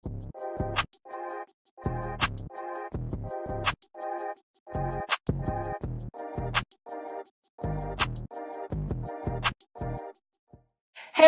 Hey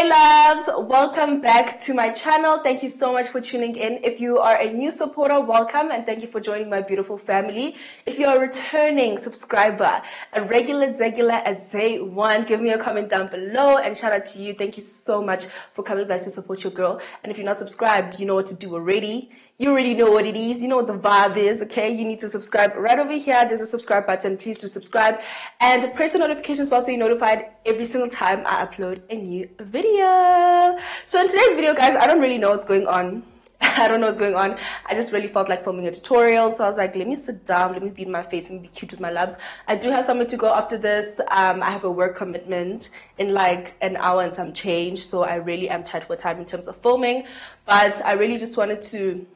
loves, welcome back to my channel. Thank you so much for tuning in. If you are a new supporter, welcome and thank you for joining my beautiful family. If you're a returning subscriber, a regular at day one, give me a comment down below and shout out to you. Thank you so much for coming back to support your girl. And if you're not subscribed, you know what to do already. You already know what it is. You know what the vibe is, okay? You need to subscribe right over here. There's a subscribe button. Please do subscribe and press the notifications bell so you're notified every single time I upload a new video. So in today's video, guys, I don't really know what's going on. I don't know what's going on. I just really felt like filming a tutorial. So I was like, let me sit down, let me be in my face and be cute with my loves. I do have somewhere to go after this. I have a work commitment in like an hour and some change. So I really am tight for time in terms of filming. But I really just wanted to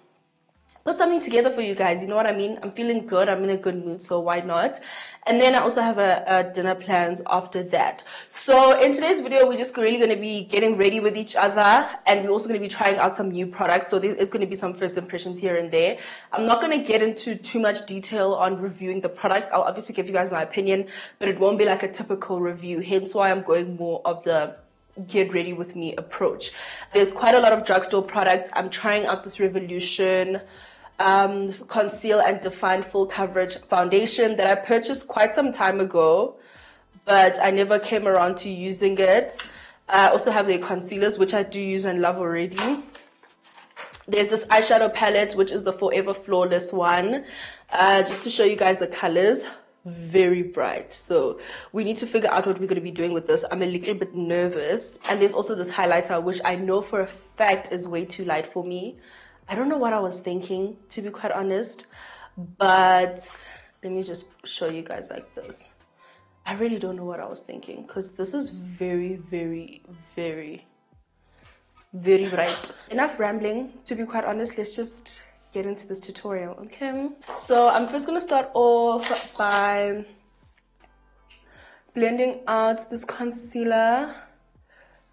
put something together for you guys, you know what I mean? I'm feeling good, I'm in a good mood, so why not? And then I also have a dinner plans after that. So in today's video, we're just really going to be getting ready with each other, and we're also going to be trying out some new products, so there's going to be some first impressions here and there. I'm not going to get into too much detail on reviewing the products. I'll obviously give you guys my opinion, but it won't be like a typical review, hence why I'm going more of the get ready with me approach. There's quite a lot of drugstore products. I'm trying out this Revloution Conceal and Define Full Coverage Foundation that I purchased quite some time ago, but I never came around to using it. I also have the concealers, which I do use and love already. There's this eyeshadow palette, which is the Forever Flawless one. Just to show you guys the colors, very bright. So we need to figure out what we're going to be doing with this. I'm a little bit nervous. And there's also this highlighter, which I know for a fact is way too light for me. I don't know what I was thinking, to be quite honest, but let me just show you guys like this. I really don't know what I was thinking because this is very, very, very, very bright. Enough rambling, to be quite honest. Let's just get into this tutorial, okay? So I'm first going to start off by blending out this concealer.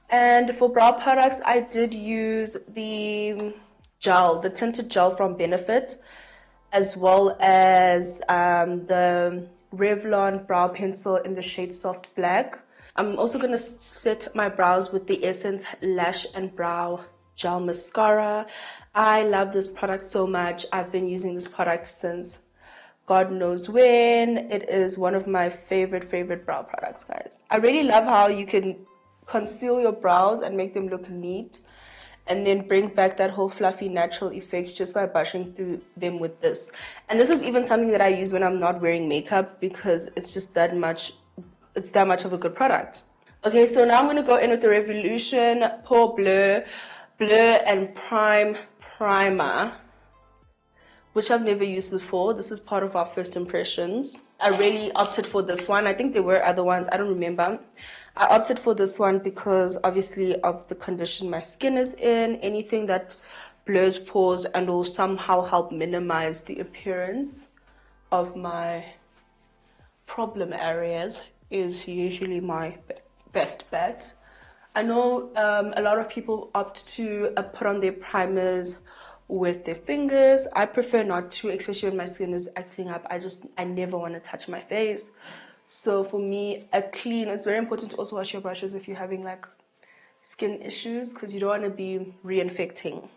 And for brow products, I did use the gel, the tinted gel from Benefit, as well as the Revlon brow pencil in the shade Soft Black. I'm also going to set my brows with the Essence Lash and Brow Gel Mascara. I love this product so much. I've been using this product since God knows when. It is one of my favorite brow products, guys. I really love how you can conceal your brows and make them look neat, and then bring back that whole fluffy natural effect just by brushing through them with this. And this is even something that I use when I'm not wearing makeup because it's just that much, it's that much of a good product. Okay, so now I'm going to go in with the Revloution Pore Blur and Prime Primer, which I've never used before. This is part of our first impressions. I really opted for this one. I think there were other ones, I don't remember. I opted for this one because obviously of the condition my skin is in. Anything that blurs pores and will somehow help minimize the appearance of my problem areas is usually my best bet. I know a lot of people opt to put on their primers with their fingers. I prefer not to, especially when my skin is acting up. I never want to touch my face. So for me, it's very important to also wash your brushes if you're having like skin issues, because you don't want to be reinfecting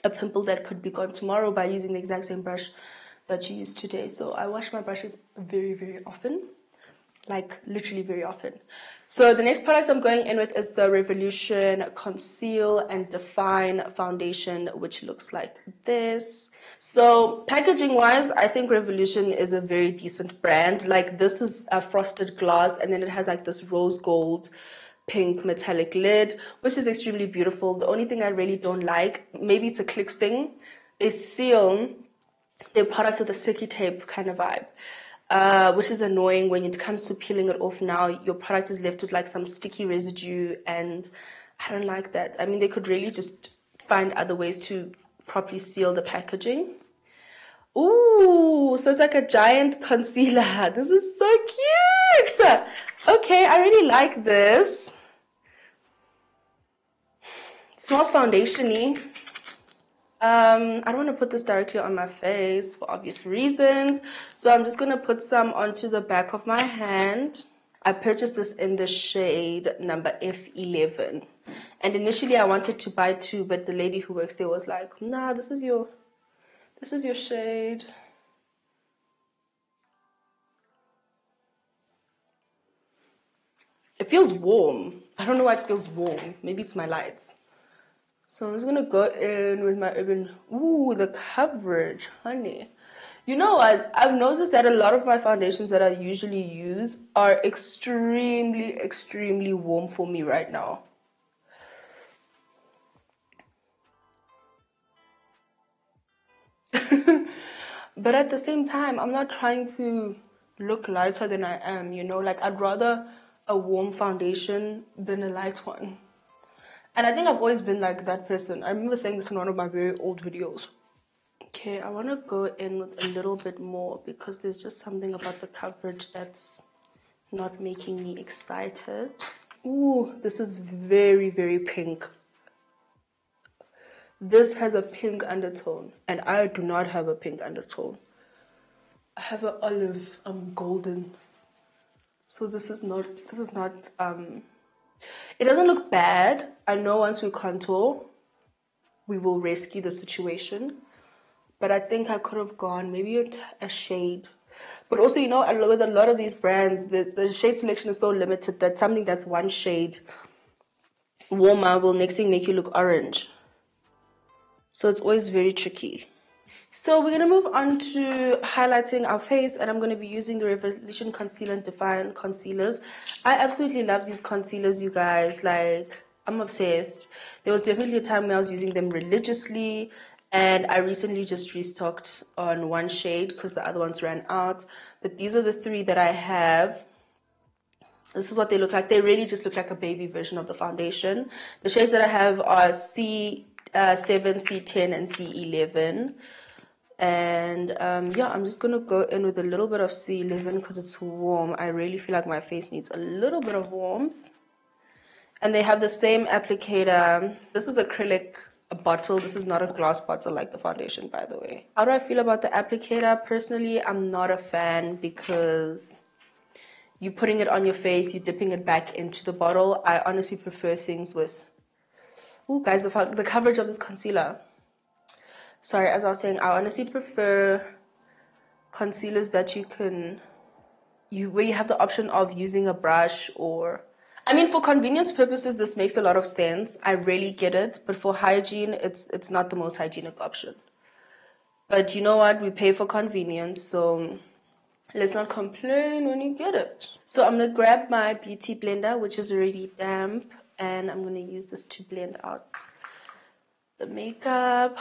a pimple that could be gone tomorrow by using the exact same brush that you used today. So I wash my brushes very often, like literally very often. So the next product I'm going in with is the Revloution Conceal and Define Foundation, which looks like this. So packaging wise, I think Revloution is a very decent brand. Like this is a frosted glass, and then it has like this rose gold pink metallic lid, which is extremely beautiful. The only thing I really don't like, maybe it's a clicks thing, they seal their products with a sticky tape kind of vibe, which is annoying. When it comes to peeling it off now, your product is left with like some sticky residue, and I don't like that. I mean, they could really just find other ways to properly seal the packaging. Ooh, so it's like a giant concealer. This is so cute. Okay, I really like this. It smells foundation-y. I don't want to put this directly on my face for obvious reasons. So I'm just going to put some onto the back of my hand. I purchased this in the shade number F11. And initially I wanted to buy 2, but the lady who works there was like, nah, this is your shade. It feels warm. I don't know why it feels warm. Maybe it's my lights. So I'm just going to go in with my Urban... Ooh, the coverage, honey. You know what? I've noticed that a lot of my foundations that I usually use are extremely, extremely warm for me right now. But at the same time, I'm not trying to look lighter than I am, you know? Like, I'd rather a warm foundation than a light one. And I think I've always been like that person. I remember saying this in one of my very old videos. Okay, I want to go in with a little bit more because there's just something about the coverage that's not making me excited. Ooh, this is very, very pink. This has a pink undertone, and I do not have a pink undertone. I have an olive, golden. So this is not, it doesn't look bad. I know once we contour, we will rescue the situation. But I think I could have gone maybe a shade. But also, you know, with a lot of these brands, the shade selection is so limited that something that's one shade warmer will next thing make you look orange. So it's always very tricky. So we're going to move on to highlighting our face, and I'm going to be using the Revloution Concealer and Define concealers. I absolutely love these concealers, you guys. Like, I'm obsessed. There was definitely a time where I was using them religiously, and I recently just restocked on one shade because the other ones ran out. But these are the 3 that I have. This is what they look like. They really just look like a baby version of the foundation. The shades that I have are C7, C10, and C11. And yeah, I'm just gonna go in with a little bit of C11 because it's warm. I really feel like my face needs a little bit of warmth. And they have the same applicator. This is acrylic bottle. This is not a glass bottle like the foundation, by the way. How do I feel about the applicator? Personally, I'm not a fan because you're putting it on your face, you're dipping it back into the bottle. I honestly prefer things with... Oh, guys, the coverage of this concealer. Sorry, as I was saying, I honestly prefer concealers that where you have the option of using a brush or... I mean, for convenience purposes, this makes a lot of sense. I really get it. But for hygiene, it's not the most hygienic option. But you know what? We pay for convenience, so let's not complain when you get it. So I'm going to grab my beauty blender, which is already damp, and I'm going to use this to blend out the makeup.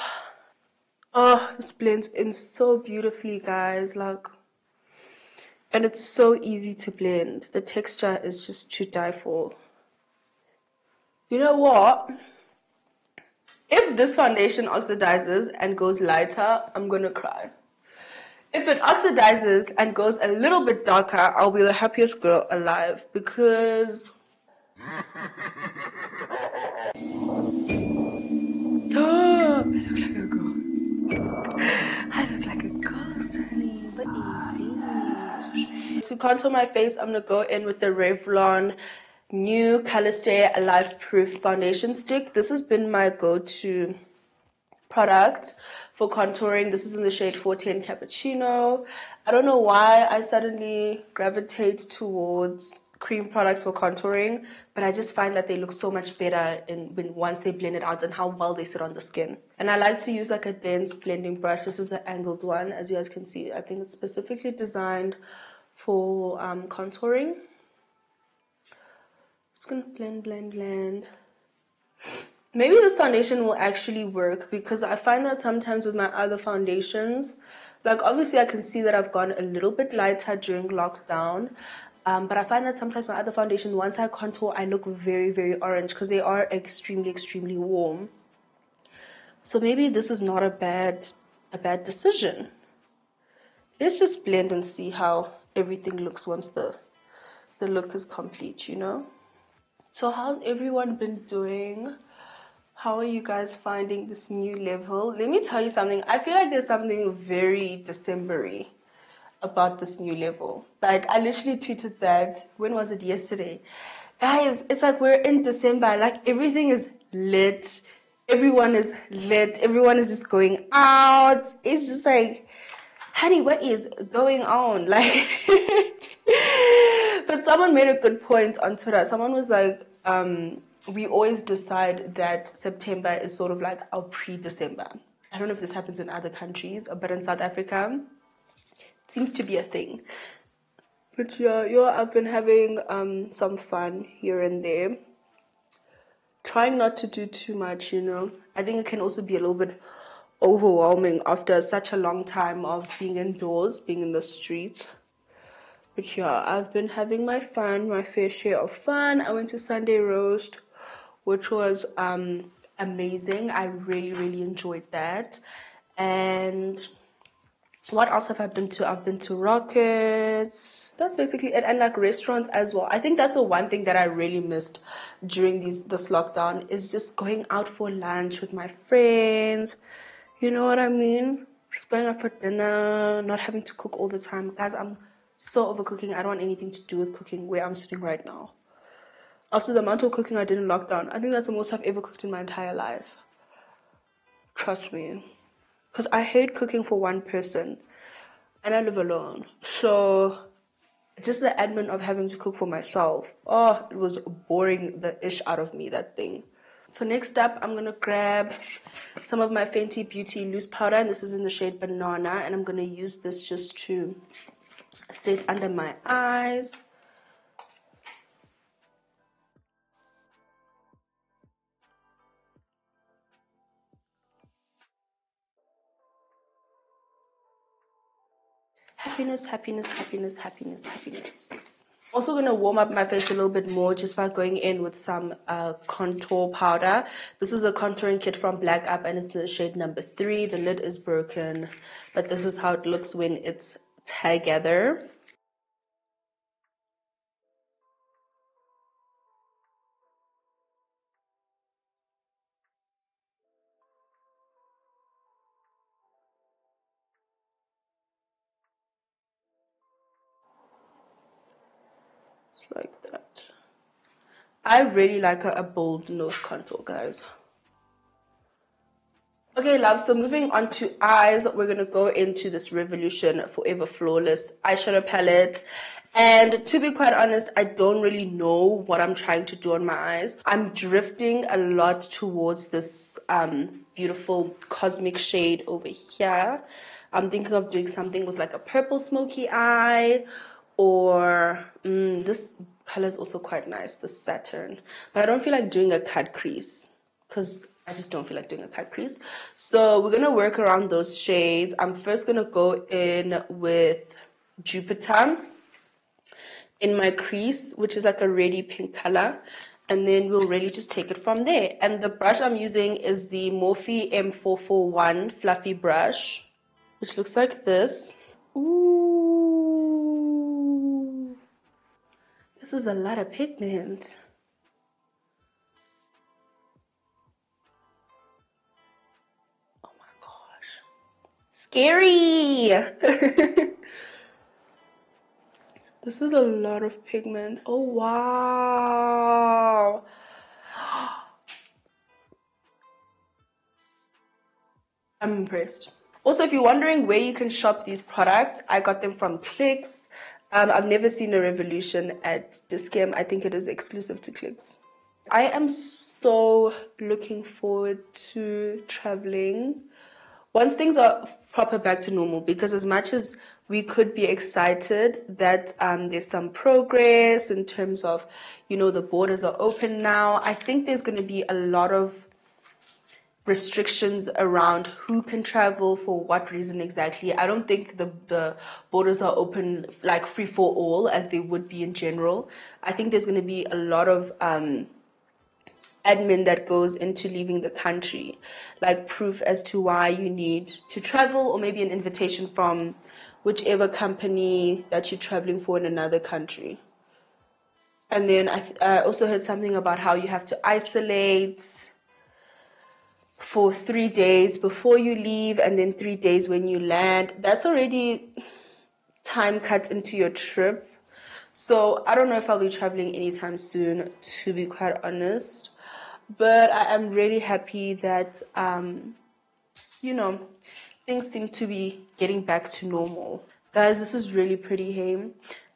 Oh, this blends in so beautifully, guys. Like, and it's so easy to blend. The texture is just to die for. You know what? If this foundation oxidizes and goes lighter, I'm gonna cry. If it oxidizes and goes a little bit darker, I'll be the happiest girl alive because... Oh, I look like a ghost. I look like a ghost, honey. What is this? To contour my face, I'm going to go in with the Revlon new Colorstay Lifeproof foundation stick. This has been my go-to product for contouring. This is in the shade 410 Cappuccino. I don't know why I suddenly gravitate towards cream products for contouring, but I just find that they look so much better once they blend it out and how well they sit on the skin. And I like to use like a dense blending brush. This is an angled one, as you guys can see. I think it's specifically designed for contouring. Just gonna blend. Maybe this foundation will actually work because I find that sometimes with my other foundations, like obviously I can see that I've gone a little bit lighter during lockdown. But I find that sometimes my other foundation, once I contour, I look very, very orange because they are extremely, extremely warm. So maybe this is not a bad decision. Let's just blend and see how everything looks once the look is complete, you know? So how's everyone been doing? How are you guys finding this new level? Let me tell you something. I feel like there's something very December-y about this new level. Like, I literally tweeted that, when was it? Yesterday. Guys, it's like we're in December. Like, everything is lit. Everyone is lit. Everyone is just going out. It's just like, honey, what is going on? Like, but someone made a good point on Twitter. Someone was like, we always decide that September is sort of like our pre-December. I don't know if this happens in other countries, but in South Africa, it seems to be a thing. But yeah, I've been having some fun here and there. Trying not to do too much, I think it can also be a little bit overwhelming after such a long time of being indoors, being in the streets. But yeah, I've been having my fair share of fun. I went to Sunday Roast, which was amazing. I really, really enjoyed that. And what else have I been to? I've been to Rockets. That's basically it. And like restaurants as well. I think that's the one thing that I really missed during this lockdown is just going out for lunch with my friends. You know what I mean? Just going out for dinner, not having to cook all the time. Guys, I'm so over cooking. I don't want anything to do with cooking where I'm sitting right now. After the amount of cooking I did in lockdown, I think that's the most I've ever cooked in my entire life. Trust me. Because I hate cooking for one person. And I live alone. So just the admin of having to cook for myself. Oh, it was boring the ish out of me, that thing. So next up, I'm going to grab some of my Fenty Beauty loose powder. And this is in the shade Banana. And I'm going to use this just to set under my eyes. Happiness, happiness, happiness, happiness, happiness. Also going to warm up my face a little bit more just by going in with some contour powder. This is a contouring kit from Black Up and it's the shade number 3. The lid is broken, but this is how it looks when it's together. Like that. I really like a bold nose contour, guys. Okay, love, so moving on to eyes, we're going to go into this Revloution Forever Flawless eyeshadow palette. And to be quite honest, I don't really know what I'm trying to do on my eyes. I'm drifting a lot towards this beautiful cosmic shade over here. I'm thinking of doing something with like a purple smoky eye, or this color is also quite nice, this Saturn. But I don't feel like doing a cut crease because I just don't feel like doing a cut crease. So we're going to work around those shades. I'm first going to go in with Jupiter in my crease, which is like a reddy pink color. And then we'll really just take it from there. And the brush I'm using is the Morphe M441 fluffy brush, which looks like this. Ooh, this is a lot of pigment. Oh my gosh. Scary! This is a lot of pigment. Oh wow! I'm impressed. Also, if you're wondering where you can shop these products, I got them from Clicks. I've never seen a Revloution at Discam. I think it is exclusive to Clicks. I am so looking forward to traveling once things are proper back to normal, because as much as we could be excited that there's some progress in terms of, the borders are open now, I think there's going to be a lot of restrictions around who can travel for what reason exactly. I don't think the borders are open like free for all as they would be in general. I think there's going to be a lot of admin that goes into leaving the country, like proof as to why you need to travel, or maybe an invitation from whichever company that you're traveling for in another country. And then I also heard something about how you have to isolate. for 3 days before you leave and then 3 days when you land. That's already time cut into your trip. So I don't know if I'll be traveling anytime soon, to be quite honest. But I am really happy that, you know, things seem to be getting back to normal. Guys, this is really pretty, hey?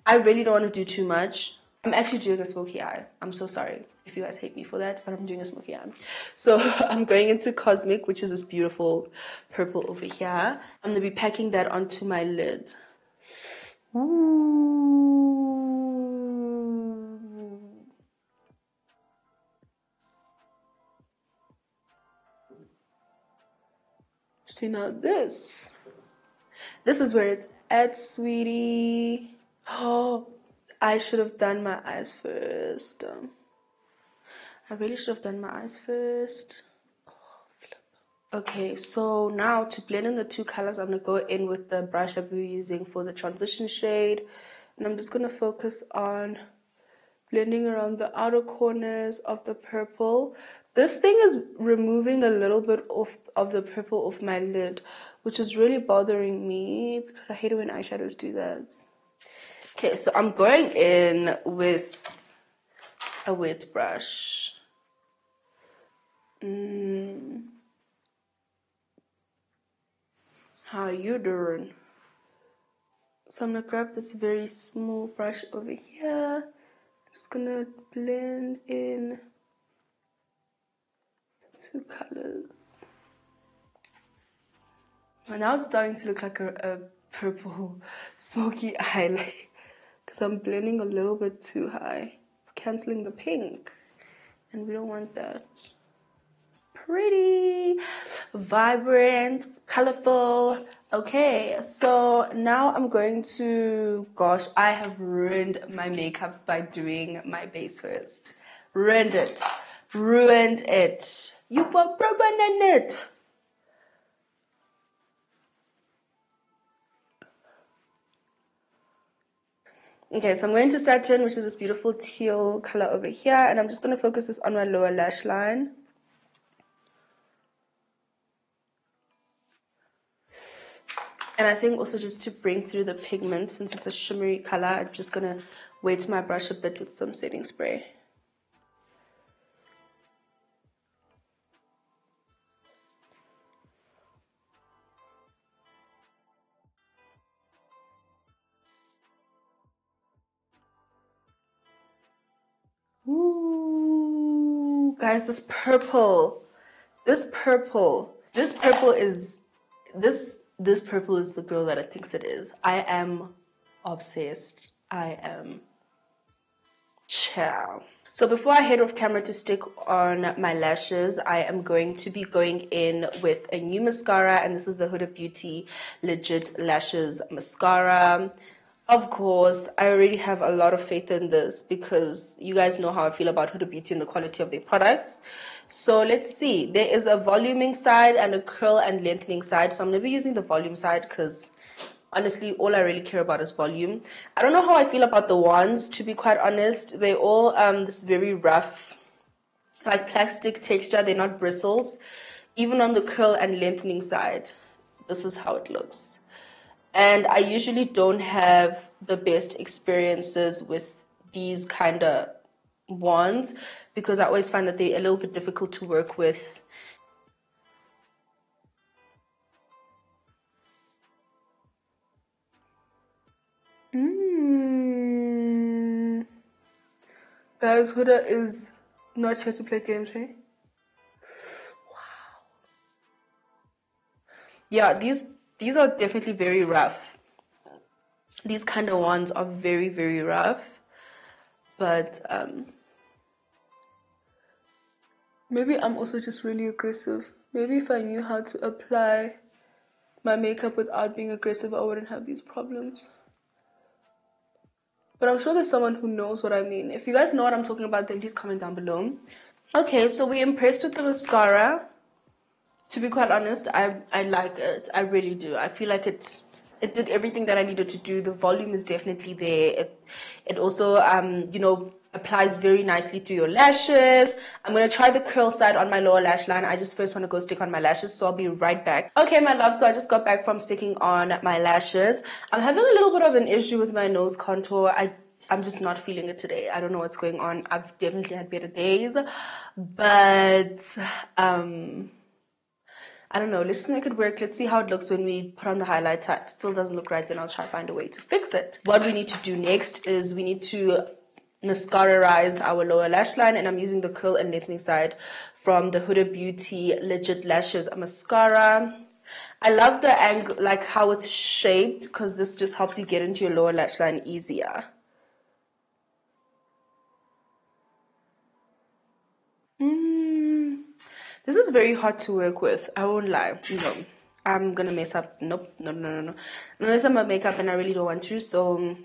I really don't want to do too much. I'm actually doing a smoky eye. I'm so sorry if you guys hate me for that, but I'm doing a smoky eye. So I'm going into Cosmic, which is this beautiful purple over here. I'm going to be packing that onto my lid. Ooh. See, now this is where it's at, sweetie. Oh, I should have done my eyes first. I really should have done my eyes first. Oh, flip. Okay, so now to blend in the two colors, I'm going to go in with the brush that we're using for the transition shade. And I'm just going to focus on blending around the outer corners of the purple. This thing is removing a little bit of the purple off my lid, which is really bothering me because I hate it when eyeshadows do that. Okay, so I'm going in with a wet brush. How are you doing? So I'm going to grab this very small brush over here. Just going to blend in the two colors. And now it's starting to look like a purple smoky eye, like, because I'm blending a little bit too high. It's cancelling the pink, and we don't want that. Pretty, vibrant, colorful. Okay, so now I'm going to, gosh, I have ruined my makeup by doing my base first. Ruined it. You were ruining it. Okay, so I'm going to Saturn, which is this beautiful teal color over here, and I'm just going to focus this on my lower lash line. And I think also just to bring through the pigment, since it's a shimmery color, I'm just going to wet my brush a bit with some setting spray. Ooh, guys, this purple is the girl that it thinks it is. I am obsessed. I am chow. So before I head off camera to stick on my lashes, I am going to be going in with a new mascara, and this is the Huda Beauty Legit Lashes Mascara. Of course, I already have a lot of faith in this because you guys know how I feel about Huda Beauty and the quality of their products. So let's see. There is a voluming side and a curl and lengthening side. So I'm going to be using the volume side because honestly, all I really care about is volume. I don't know how I feel about the wands, to be quite honest. They're all this very rough, like plastic texture. They're not bristles. Even on the curl and lengthening side, this is how it looks. And I usually don't have the best experiences with these kind of wands because I always find that they're a little bit difficult to work with. Guys, Huda is not here to play games, hey? Wow. Yeah, these are definitely very rough. These kind of ones are very, very rough. But maybe I'm also just really aggressive. Maybe if I knew how to apply my makeup without being aggressive, I wouldn't have these problems. But I'm sure there's someone who knows what I mean. If you guys know what I'm talking about, then please comment down below. Okay, so we're impressed with the mascara. To be quite honest, I like it. I really do. I feel like it's it did everything that I needed to do. The volume is definitely there. It also, you know, applies very nicely through your lashes. I'm going to try the curl side on my lower lash line. I just first want to go stick on my lashes, so I'll be right back. Okay, my love, so I just got back from sticking on my lashes. I'm having a little bit of an issue with my nose contour. I'm just not feeling it today. I don't know what's going on. I've definitely had better days, but I don't know. Let's just make it work. Let's see how it looks when we put on the highlighter. If it still doesn't look right, then I'll try to find a way to fix it. What we need to do next is we need to mascara-rize our lower lash line, and I'm using the curl and lengthening side from the Huda Beauty Legit Lashes mascara. I love the angle, like how it's shaped, because this just helps you get into your lower lash line easier. This is very hard to work with. I won't lie. No, I'm gonna mess up. Nope. No. I'm gonna mess up my makeup, and I really don't want to. So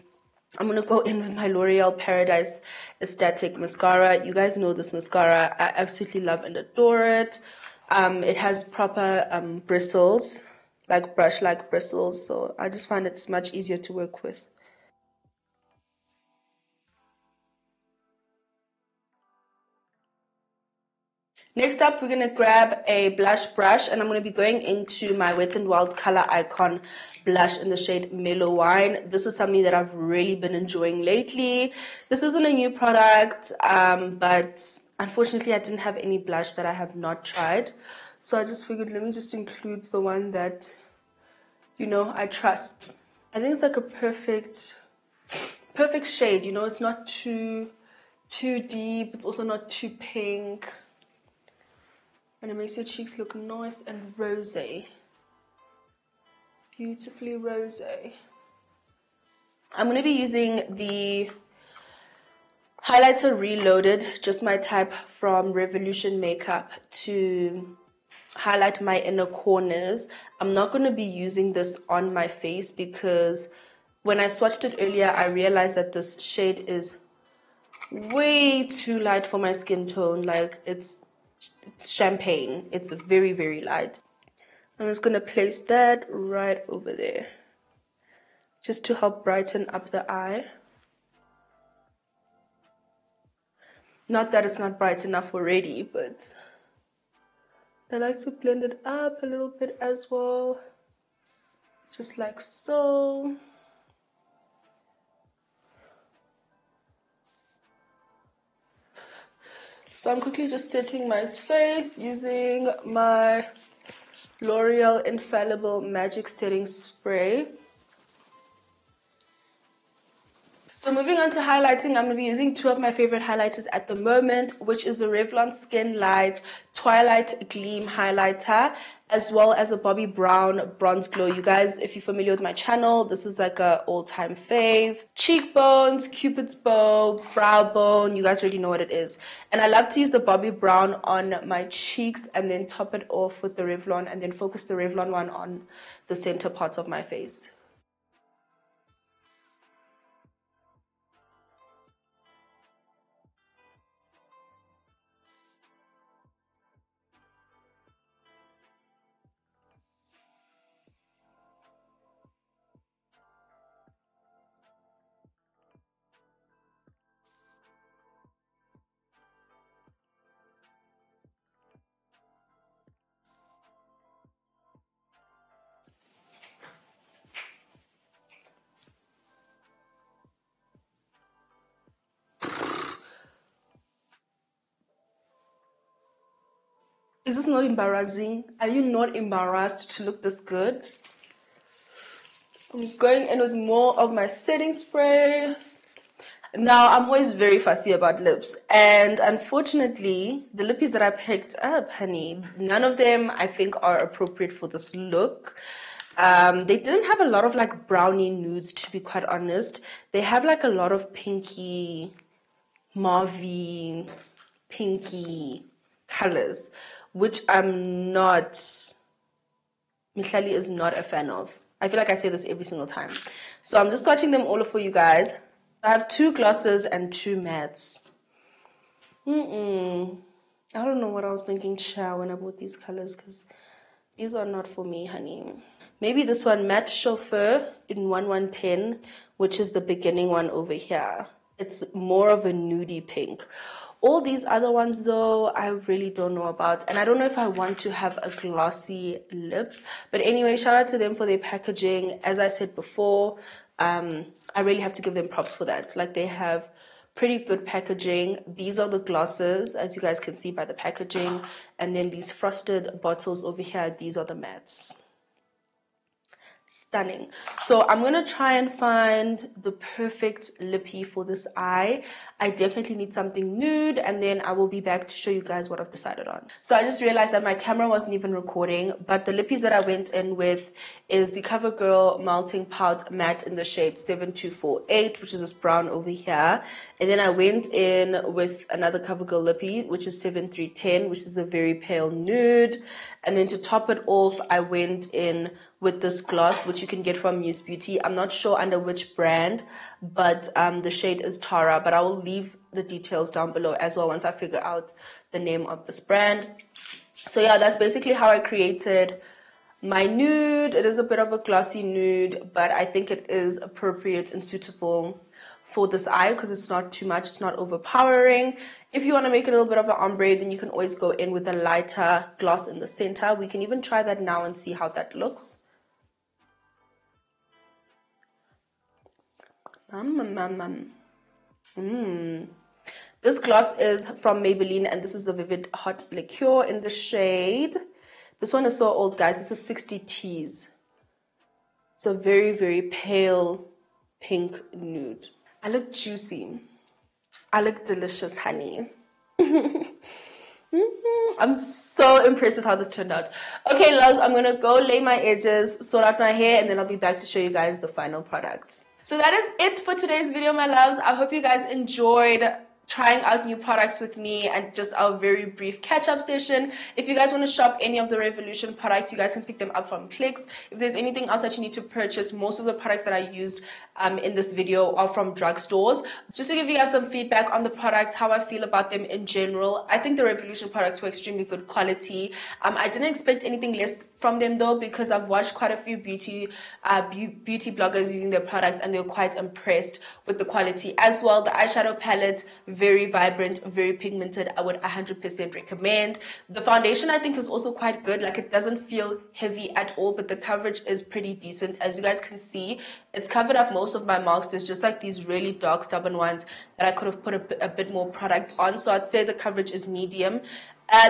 I'm gonna go in with my L'Oreal Paradise Aesthetic mascara. You guys know this mascara. I absolutely love and adore it. It has proper bristles, like brush-like bristles. So I just find it's much easier to work with. Next up, we're going to grab a blush brush, and I'm going to be going into my Wet n Wild Color Icon blush in the shade Mellow Wine. This is something that I've really been enjoying lately. This isn't a new product, but unfortunately I didn't have any blush that I have not tried. So I just figured, let me just include the one that, you know, I trust. I think it's like a perfect shade, you know. It's not too deep. It's also not too pink. And it makes your cheeks look nice and rosy. Beautifully rosy. I'm going to be using the highlighter Reloaded, just my type, from Revloution Makeup, to highlight my inner corners. I'm not going to be using this on my face because when I swatched it earlier, I realized that this shade is way too light for my skin tone. Like, it's champagne. It's very, very light. I'm just going to place that right over there, just to help brighten up the eye. Not that it's not bright enough already, but I like to blend it up a little bit as well, just like so. So I'm quickly just setting my face using my L'Oreal Infallible Magic Setting Spray. So moving on to highlighting, I'm going to be using two of my favorite highlighters at the moment, which is the Revlon SkinLights Twilight Gleam highlighter, as well as a Bobbi Brown Bronze Glow. You guys, if you're familiar with my channel, this is like a all-time fave. Cheekbones, Cupid's bow, brow bone, you guys already know what it is. And I love to use the Bobbi Brown on my cheeks and then top it off with the Revlon, and then focus the Revlon one on the center parts of my face. Is this not embarrassing? Are you not embarrassed to look this good? I'm going in with more of my setting spray. Now, I'm always very fussy about lips, and unfortunately, the lippies that I picked up, honey, none of them I think are appropriate for this look. They didn't have a lot of like brownie nudes, to be quite honest. They have like a lot of pinky, mauvey, pinky colors, which I'm not, Mihlali is not a fan of. I feel like I say this every single time. So I'm just swatching them all for you guys. I have two glosses and two mattes. I don't know what I was thinking, child, when I bought these colors, because These are not for me, honey. Maybe this one, Matte Chauffeur in 1110, which is the beginning one over here. It's more of a nudie pink. All these other ones, though, I really don't know about. And I don't know if I want to have a glossy lip. But anyway, shout out to them for their packaging. As I said before, I really have to give them props for that. Like, they have pretty good packaging. These are the glosses, as you guys can see by the packaging. And then these frosted bottles over here, these are the mattes. Stunning. So I'm going to try and find the perfect lippy for this eye. I definitely need something nude, and then I will be back to show you guys what I've decided on. So I just realized that my camera wasn't even recording, but the lippies that I went in with is the Covergirl Melting Pout Matte in the shade 7248, which is this brown over here. And then I went in with another Covergirl lippy, which is 7310, which is a very pale nude. And then to top it off, I went in with this gloss, which you can get from MuseBeauty. I'm not sure under which brand, but the shade is Tara. But I will leave the details down below as well once I figure out the name of this brand. So yeah, that's basically how I created my nude. It is a bit of a glossy nude, but I think it is appropriate and suitable for this eye because it's not too much, it's not overpowering. If you want to make it a little bit of an ombre, then you can always go in with a lighter gloss in the center. We can even try that now and see how that looks. This gloss is from Maybelline, and this is the Vivid Hot Liqueur in the shade. This one is so old, guys. This is 60 Tease. It's a very, very pale pink nude. I look juicy. I look delicious, honey. I'm so impressed with how this turned out. Okay, loves, I'm going to go lay my edges, sort out my hair, and then I'll be back to show you guys the final products. So that is it for today's video, my loves. I hope you guys enjoyed trying out new products with me and just our very brief catch-up session. If you guys want to shop any of the Revloution products, you guys can pick them up from Clicks. If there's anything else that you need to purchase, most of the products that I used in this video are from drugstores. Just to give you guys some feedback on the products, how I feel about them in general, I think the Revloution products were extremely good quality. I didn't expect anything less from them though, because I've watched quite a few beauty bloggers using their products and they were quite impressed with the quality as well. The eyeshadow palette, very vibrant, very pigmented. I would 100% recommend. The foundation I think is also quite good. Like, it doesn't feel heavy at all, but the coverage is pretty decent. As you guys can see, it's covered up most of my marks. There's just like these really dark stubborn ones that I could have put a bit more product on. So I'd say the coverage is medium.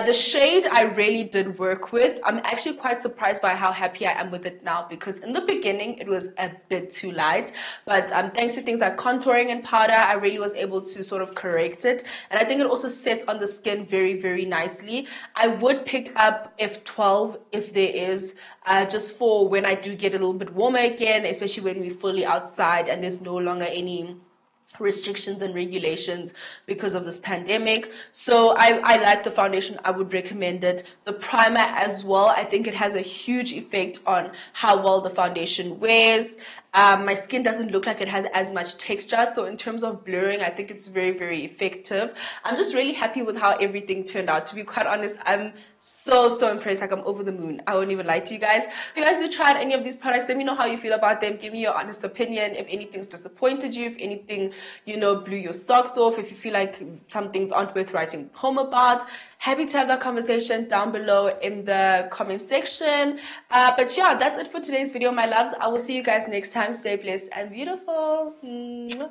The shade I really did work with. I'm actually quite surprised by how happy I am with it now, because in the beginning it was a bit too light, but thanks to things like contouring and powder, I really was able to sort of correct it, and I think it also sets on the skin very, very nicely. I would pick up F12 if there is, just for when I do get a little bit warmer again, especially when we're fully outside and there's no longer any restrictions and regulations because of this pandemic. So I like the foundation. I would recommend it. The primer as well, I think it has a huge effect on how well the foundation wears. My skin doesn't look like it has as much texture, so in terms of blurring, I think it's very, very effective. I'm just really happy with how everything turned out. To be quite honest, I'm so impressed. Like, I'm over the moon. I won't even lie to you guys. If you guys do try any of these products, let me know how you feel about them. Give me your honest opinion. If anything's disappointed you, if anything, blew your socks off, if you feel like some things aren't worth writing home about, happy to have that conversation down below in the comment section. But yeah, that's it for today's video, my loves. I will see you guys next time. Stay blessed and beautiful. Mwah.